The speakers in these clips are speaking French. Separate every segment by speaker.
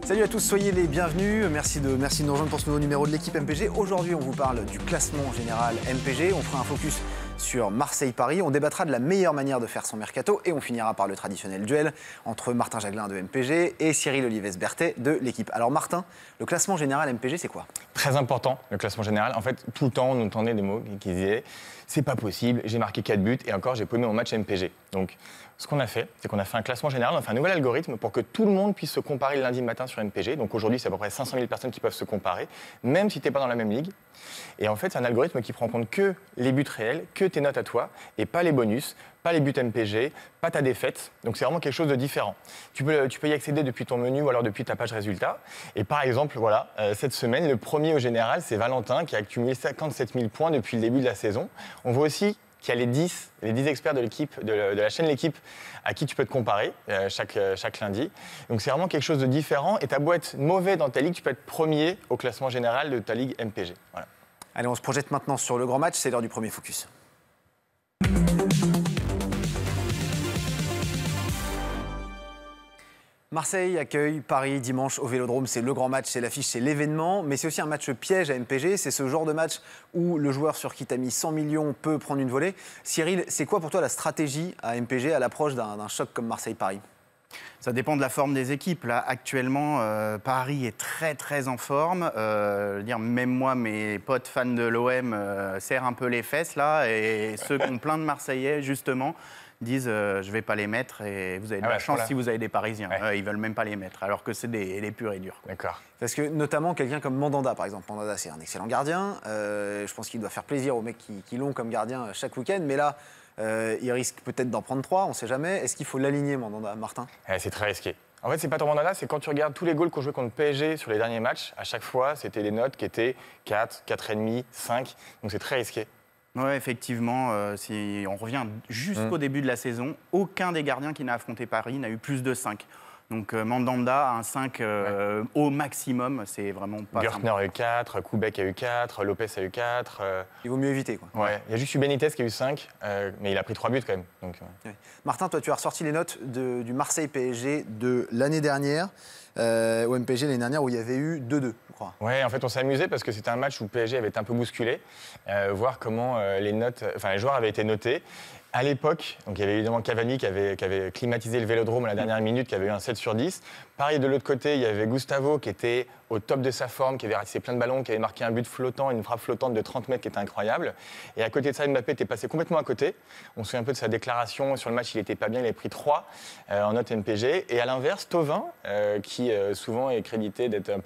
Speaker 1: Salut à tous, soyez les bienvenus. Merci de nous rejoindre pour ce nouveau numéro de l'équipe MPG. Aujourd'hui, on vous parle du classement général MPG. On fera un focus sur Marseille-Paris. On débattra de la meilleure manière de faire son mercato et on finira par le traditionnel duel entre Martin Jaglin de MPG et Cyril Olives-Berthet de l'équipe. Alors Martin, le classement général MPG, c'est quoi?
Speaker 2: Très important, le classement général. En fait, tout le temps, on entendait des mots qui disaient « c'est pas possible, j'ai marqué 4 buts et encore, j'ai paumé mon match MPG ». Donc, ce qu'on a fait, c'est qu'on a fait un classement général, on a fait un nouvel algorithme pour que tout le monde puisse se comparer le lundi matin sur MPG. Donc aujourd'hui, c'est à peu près 500 000 personnes qui peuvent se comparer, même si tu n'es pas dans la même ligue. Et en fait, c'est un algorithme qui prend en compte que les buts réels, que tes notes à toi, et pas les bonus, pas les buts MPG, pas ta défaite. Donc c'est vraiment quelque chose de différent. Tu peux y accéder depuis ton menu ou alors depuis ta page résultats. Et par exemple, voilà, cette semaine, le premier au général, c'est Valentin qui a accumulé 57 000 points depuis le début de la saison. On voit aussi qu'il y a les 10 experts de l'équipe, de la chaîne L'équipe, à qui tu peux te comparer chaque lundi. Donc c'est vraiment quelque chose de différent. Et t'as beau être mauvais dans ta ligue, tu peux être premier au classement général de ta ligue MPG. Voilà.
Speaker 1: Allez, on se projette maintenant sur le grand match. C'est l'heure du premier focus. Marseille accueille Paris dimanche au Vélodrome. C'est le grand match, c'est l'affiche, c'est l'événement. Mais c'est aussi un match piège à MPG. C'est ce genre de match où le joueur sur qui tu as mis 100 millions peut prendre une volée. Cyril, c'est quoi pour toi la stratégie à MPG à l'approche d'un choc comme Marseille-Paris?
Speaker 3: Ça dépend de la forme des équipes. Là, actuellement, Paris est très en forme. Même moi, mes potes fans de l'OM serrent un peu les fesses là. Et ceux qui ont plein de Marseillais, justement, disent je vais pas les mettre et vous avez de la chance si vous avez des Parisiens. Ils veulent même pas les mettre, alors que c'est des purs et durs.
Speaker 2: D'accord.
Speaker 1: Parce que notamment quelqu'un comme Mandanda, par exemple. Mandanda, c'est un excellent gardien. Je pense qu'il doit faire plaisir aux mecs qui l'ont comme gardien chaque week-end. Mais là, il risque peut-être d'en prendre 3, on ne sait jamais. Est-ce qu'il faut l'aligner, Mandanda, Martin?
Speaker 2: C'est très risqué. En fait, c'est pas ton Mandanda, c'est quand tu regardes tous les goals qu'on jouait contre PSG sur les derniers matchs, à chaque fois, c'était des notes qui étaient 4, 4,5, 5. Donc c'est très risqué.
Speaker 3: Oui, effectivement, si on revient jusqu'au début de la saison, aucun des gardiens qui n'a affronté Paris n'a eu plus de 5. Donc Mandanda a un 5 au maximum, c'est vraiment pas...
Speaker 2: Gertner a eu 4, Koubek a eu 4, Lopez a eu 4.
Speaker 1: Il vaut mieux éviter, quoi.
Speaker 2: Ouais, il y a juste eu Benitez qui a eu 5, mais il a pris 3 buts quand même. Donc,
Speaker 1: ouais. Martin, toi, tu as ressorti les notes du Marseille-PSG de l'année dernière, au MPG l'année dernière, où il y avait eu 2-2, je crois.
Speaker 2: Ouais, en fait, on s'est amusé parce que c'était un match où PSG avait été un peu bousculé, voir comment les joueurs avaient été notés. À l'époque, donc il y avait évidemment Cavani qui avait climatisé le Vélodrome à la dernière minute, qui avait eu un 7 sur 10. Pareil, de l'autre côté, il y avait Gustavo qui était au top de sa forme, qui avait ratissé plein de ballons, qui avait marqué un but flottant, une frappe flottante de 30 mètres qui était incroyable. Et à côté de ça, Mbappé était passé complètement à côté. On se souvient un peu de sa déclaration sur le match, il n'était pas bien, il avait pris 3 en note MPG. Et à l'inverse, Thauvin, qui souvent est crédité d'être un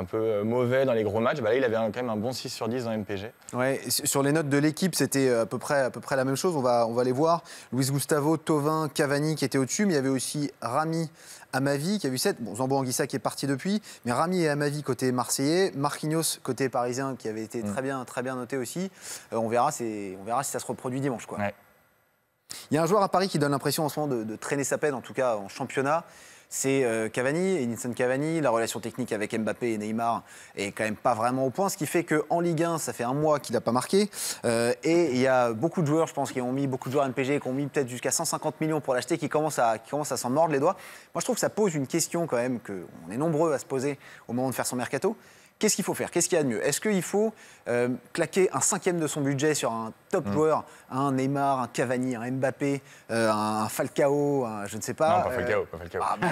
Speaker 2: peu mauvais dans les gros matchs, là, il avait quand même un bon 6 sur 10 dans MPG.
Speaker 1: Ouais, sur les notes de l'équipe, c'était à peu près la même chose. On va les voir. Luis Gustavo, Thauvin, Cavani qui étaient au-dessus, mais il y avait aussi Rami, Amavi qui a eu 7. Bon, Zambo-Anguissa qui est parti depuis, mais Rami et Amavi côté marseillais, Marquinhos côté parisien qui avait été très bien noté aussi. On verra si ça se reproduit dimanche, quoi.
Speaker 2: Ouais.
Speaker 1: Il y a un joueur à Paris qui donne l'impression en ce moment de traîner sa peine, en tout cas en championnat. C'est Cavani, Edinson Cavani. La relation technique avec Mbappé et Neymar est quand même pas vraiment au point, ce qui fait qu'en Ligue 1, ça fait un mois qu'il n'a pas marqué. Et il y a beaucoup de joueurs, je pense, beaucoup de joueurs MPG qui ont mis peut-être jusqu'à 150 millions pour l'acheter, qui commencent à s'en mordre les doigts. Moi, je trouve que ça pose une question quand même, qu'on est nombreux à se poser au moment de faire son mercato. Qu'est-ce qu'il faut faire? Qu'est-ce qu'il y a de mieux? Est-ce qu'il faut claquer un 5e de son budget sur un top joueur, un Neymar, un Cavani, un Mbappé, un Falcao, je ne sais pas.
Speaker 2: Non, pas Falcao.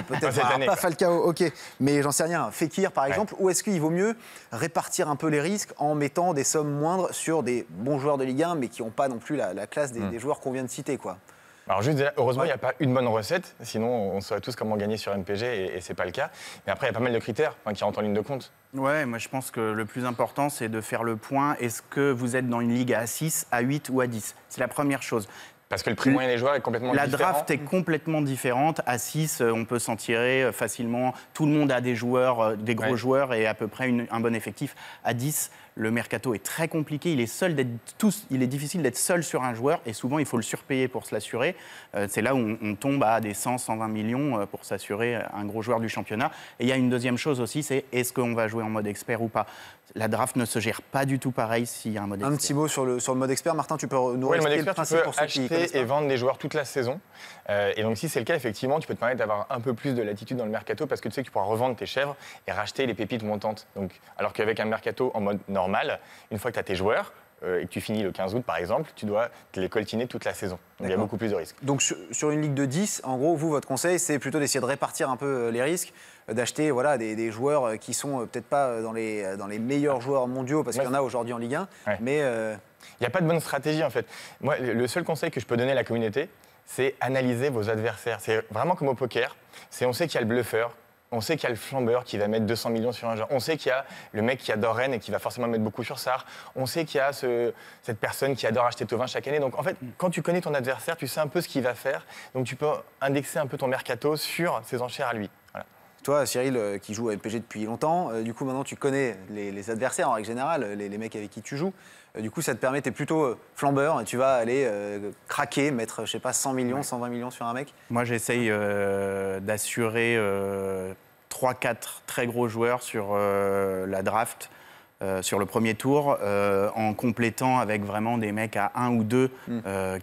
Speaker 1: Peut-être pas Falcao, ok. Mais j'en sais rien, Fekir par exemple. Ou est-ce qu'il vaut mieux répartir un peu les risques en mettant des sommes moindres sur des bons joueurs de Ligue 1, mais qui n'ont pas non plus la classe des joueurs qu'on vient de citer, quoi?
Speaker 2: Alors juste, heureusement, il n'y a pas une bonne recette, sinon on saurait tous comment gagner sur MPG et c'est pas le cas. Mais après, il y a pas mal de critères qui rentrent en ligne de compte.
Speaker 3: Ouais, moi je pense que le plus important, c'est de faire le point. Est-ce que vous êtes dans une ligue à 6, à 8 ou à 10? C'est la première chose.
Speaker 2: Parce que le prix moyen des joueurs est complètement différent.
Speaker 3: La draft est complètement différente. À 6, on peut s'en tirer facilement. Tout le monde a des joueurs, des gros joueurs et à peu près un bon effectif. À 10, le mercato est très compliqué. Il est difficile d'être seul sur un joueur et souvent il faut le surpayer pour se l'assurer. C'est là où on tombe à des 100, 120 millions pour s'assurer un gros joueur du championnat. Et il y a une deuxième chose aussi, c'est est-ce qu'on va jouer en mode expert ou pas. La draft ne se gère pas du tout pareil s'il y a un mode expert.
Speaker 1: Un petit mot sur le mode expert. Martin, tu peux nous
Speaker 2: Oui, le mode
Speaker 1: expliquer le
Speaker 2: expert, tu
Speaker 1: principe
Speaker 2: peux
Speaker 1: pour ceux qui connaissent
Speaker 2: acheter
Speaker 1: pas.
Speaker 2: et vendre des joueurs toute la saison. Et donc, si c'est le cas, effectivement, tu peux te permettre d'avoir un peu plus de latitude dans le mercato parce que tu sais que tu pourras revendre tes chèvres et racheter les pépites montantes. Donc, alors qu'avec un mercato en mode normal, une fois que tu as tes joueurs et que tu finis le 15 août, par exemple, tu dois te les coltiner toute la saison. Donc, il y a beaucoup plus de risques.
Speaker 1: Donc sur une ligue de 10, en gros, vous, votre conseil, c'est plutôt d'essayer de répartir un peu les risques, d'acheter voilà, des joueurs qui sont peut-être pas dans les meilleurs joueurs mondiaux, parce qu'il y en a aujourd'hui en Ligue 1, mais...
Speaker 2: Il n'y a pas de bonne stratégie, en fait. Moi, le seul conseil que je peux donner à la communauté, c'est analyser vos adversaires. C'est vraiment comme au poker. On sait qu'il y a le bluffeur, on sait qu'il y a le flambeur qui va mettre 200 millions sur un joueur. On sait qu'il y a le mec qui adore Rennes et qui va forcément mettre beaucoup sur Sarr. On sait qu'il y a cette personne qui adore acheter Thauvin chaque année. Donc, en fait, quand tu connais ton adversaire, tu sais un peu ce qu'il va faire. Donc, tu peux indexer un peu ton mercato sur ses enchères à lui. Voilà.
Speaker 1: Toi, Cyril, qui joue à MPG depuis longtemps, du coup, maintenant, tu connais les adversaires, en règle générale, les mecs avec qui tu joues. Du coup, ça te permet, t'es plutôt flambeur et tu vas aller craquer, mettre, je sais pas, 100 millions, 120 millions sur un mec.
Speaker 3: Moi, j'essaye d'assurer 3-4 très gros joueurs sur la draft, sur le premier tour, en complétant avec vraiment des mecs à 1 ou 2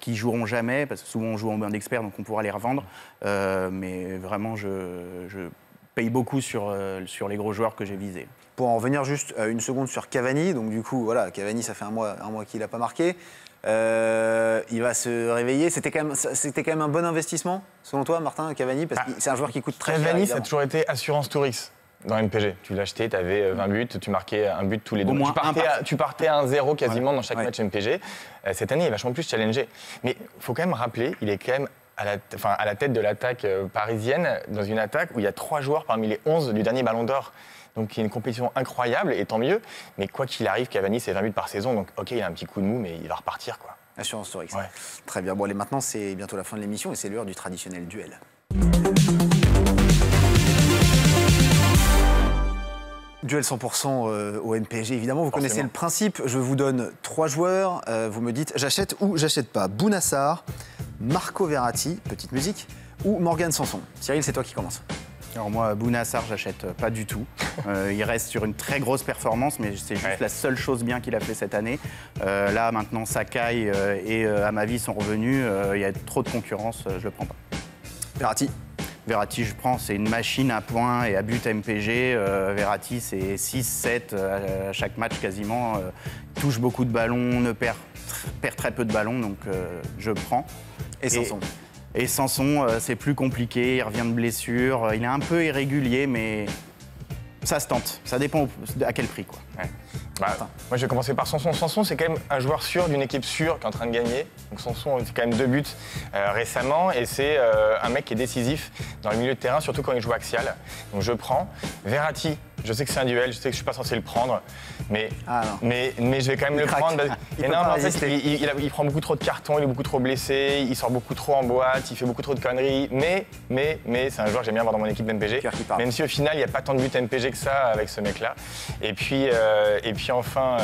Speaker 3: qui joueront jamais, parce que souvent on joue en mode expert, donc on pourra les revendre. Mais vraiment, je paye beaucoup sur les gros joueurs que j'ai visés.
Speaker 1: Pour en revenir juste une seconde sur Cavani, donc du coup, voilà, Cavani, ça fait un mois qu'il n'a pas marqué. Il va se réveiller. C'était quand même un bon investissement, selon toi, Martin, Cavani, parce que c'est un joueur qui coûte très cher.
Speaker 2: Cavani, ça a toujours été assurance Tourix dans MPG. Tu l'achetais, tu avais 20 buts, tu marquais un but tous les deux. Tu partais à 1-0 quasiment dans chaque match MPG. Cette année, il est vachement plus challengé. Mais il faut quand même rappeler, il est quand même à la tête de l'attaque parisienne, dans une attaque où il y a 3 joueurs parmi les 11 du dernier Ballon d'Or. Donc il y a une compétition incroyable, et tant mieux. Mais quoi qu'il arrive, Cavani, c'est 20 buts par saison. Donc ok, il a un petit coup de mou, mais il va repartir, quoi.
Speaker 1: Assurance Tourix.
Speaker 2: Ouais.
Speaker 1: Très bien. Bon, allez, maintenant, c'est bientôt la fin de l'émission et c'est l'heure du traditionnel duel. Duel 100% au MPG, évidemment. Vous connaissez le principe. Je vous donne 3 joueurs. Vous me dites j'achète ou j'achète pas. Bouna Sarr, Marco Verratti, petite musique, ou Morgan Sanson. Cyril, c'est toi qui commence.
Speaker 3: Alors moi, Bouna Sarr, j'achète pas du tout. Il reste sur une très grosse performance, mais c'est juste la seule chose bien qu'il a fait cette année. Là, maintenant, Sakai et Amavi sont revenus. Il y a trop de concurrence, je le prends pas. Verratti, je prends. C'est une machine à points et à but MPG. Verratti, c'est 6-7 à chaque match quasiment. Touche beaucoup de ballons, ne perd très peu de ballons, donc je prends.
Speaker 1: Et Sanson.
Speaker 3: Et Sanson, c'est plus compliqué, il revient de blessure, il est un peu irrégulier, mais ça se tente. Ça dépend à quel prix, quoi.
Speaker 2: Ouais. Moi, je vais commencer par Sanson. Sanson, c'est quand même un joueur sûr d'une équipe sûre qui est en train de gagner. Donc Sanson, c'est quand même 2 buts récemment, et c'est un mec qui est décisif dans le milieu de terrain, surtout quand il joue axial. Donc je prends. Verratti, je sais que c'est un duel, je sais que je suis pas censé le prendre, mais je vais quand même le prendre. Il prend beaucoup trop de cartons, il est beaucoup trop blessé, il sort beaucoup trop en boîte, il fait beaucoup trop de conneries, mais c'est un joueur que j'aime bien avoir dans mon équipe d'MPG, même si au final il n'y a pas tant de buts MPG que ça avec ce mec-là. Et puis enfin,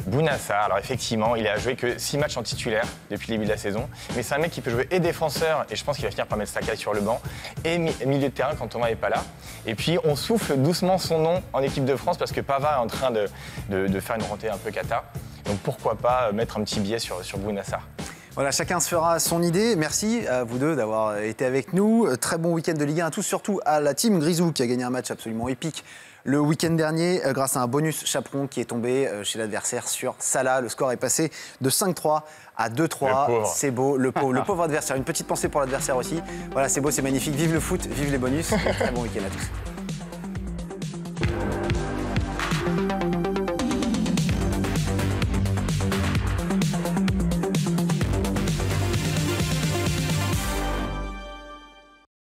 Speaker 2: Bouna Sarr. Alors effectivement, il a joué que 6 matchs en titulaire depuis le début de la saison, mais c'est un mec qui peut jouer et défenseur, et je pense qu'il va finir par mettre Sakai sur le banc, et milieu de terrain quand Thomas n'est pas là. Et puis on souffle doucement son nom en équipe de France parce que Pavard est en train de faire une rentrée un peu cata. Donc pourquoi pas mettre un petit billet sur Bouna Sarr.
Speaker 1: Voilà, chacun se fera son idée. Merci à vous deux d'avoir été avec nous. Très bon week-end de Ligue 1 à tous, surtout à la team Grisou qui a gagné un match absolument épique le week-end dernier grâce à un bonus chaperon qui est tombé chez l'adversaire sur Salah. Le score est passé de 5-3 à 2-3. C'est beau, le pauvre adversaire. Une petite pensée pour l'adversaire aussi. Voilà, c'est beau, c'est magnifique. Vive le foot, vive les bonus. Très bon week-end à tous.